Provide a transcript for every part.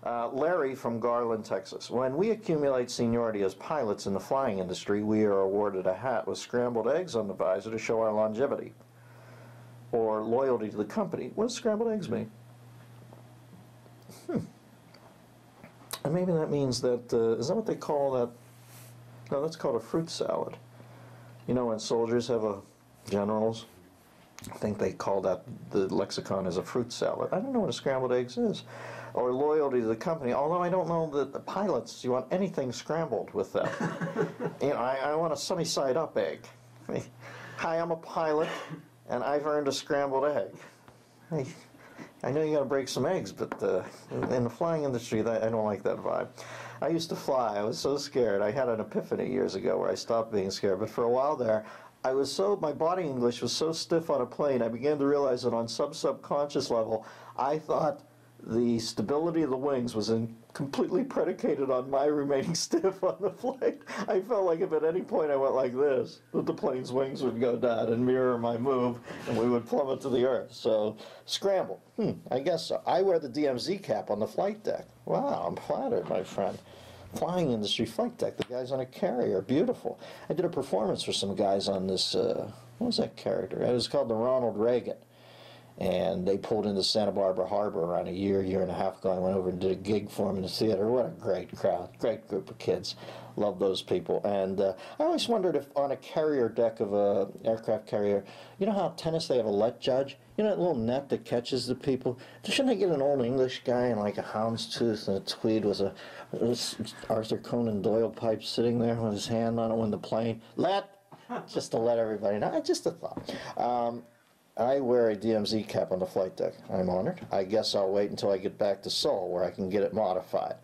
Larry from Garland, Texas. When we accumulate seniority as pilots in the flying industry, we are awarded a hat with scrambled eggs on the visor to show our longevity or loyalty to the company. What does scrambled eggs mean? And maybe that means that, is that what they call that? No, that's called a fruit salad. You know when soldiers have generals, I think they call that, the lexicon as a fruit salad. I don't know what a scrambled eggs is. Or loyalty to the company, although I don't know that the pilots, you want anything scrambled with them. You know, I want a sunny side up egg. Hi, I'm a pilot, and I've earned a scrambled egg. I know you got to break some eggs, but in the flying industry, I don't like that vibe. I used to fly. I was so scared. I had an epiphany years ago where I stopped being scared. But for a while there, my body English was so stiff on a plane, I began to realize that on subconscious level, I thought the stability of the wings was completely predicated on my remaining stiff on the flight. I felt like if at any point I went like this, that the plane's wings would go down and mirror my move, and we would plummet to the earth. So, scramble. I guess so. I wear the DMZ cap on the flight deck. Wow, I'm flattered, my friend. Flying industry flight deck. The guys on a carrier, beautiful. I did a performance for some guys on this, what was that character? It was called the Ronald Reagan. And they pulled into Santa Barbara Harbor around a year and a half ago. I went over and did a gig for them in the theater. What a great crowd, great group of kids. Love those people. And I always wondered if on a carrier deck of a aircraft carrier, you know how at tennis they have a let judge? You know that little net that catches the people? Shouldn't they get an old English guy in like a houndstooth and a tweed with a Arthur Conan Doyle pipe sitting there with his hand on it when the plane, just to let everybody know. Just a thought. I wear a DMZ cap on the flight deck. I'm honored. I guess I'll wait until I get back to Seoul where I can get it modified.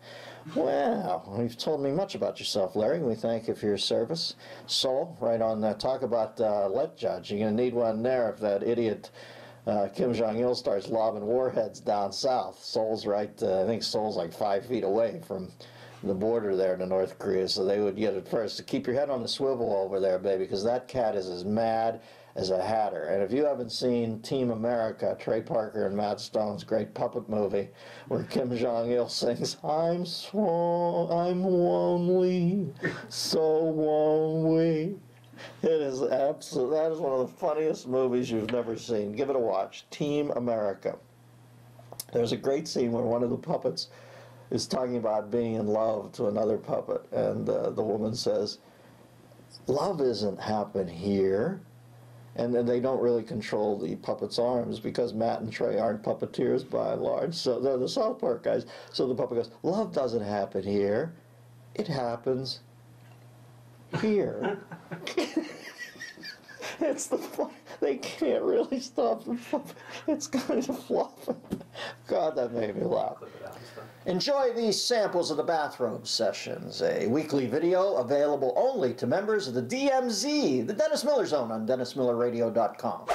Well, you've told me much about yourself, Larry. We thank you for your service. Seoul, right on talk about let judge. You're going to need one there if that idiot Kim Jong-il starts lobbing warheads down south. Seoul's right, I think Seoul's like 5 feet away from the border there to North Korea, so they would get it first. So keep your head on the swivel over there, baby, because that cat is as mad as a hatter. And if you haven't seen Team America, Trey Parker and Matt Stone's great puppet movie, where Kim Jong-il sings, I'm lonely, so won't we? It is absolutely, that is one of the funniest movies you've never seen. Give it a watch. Team America. There's a great scene where one of the puppets is talking about being in love to another puppet, and the woman says, love isn't happen here. And then they don't really control the puppet's arms because Matt and Trey aren't puppeteers by and large. So they're the South Park guys. So the puppet goes, love doesn't happen here. It happens here. It's the fun. They can't really stop the puppet. It's kind of flopping. God, that made me laugh. Enjoy these samples of the Bathrobe Sessions, a weekly video available only to members of the DMZ, the Dennis Miller Zone, on DennisMillerRadio.com.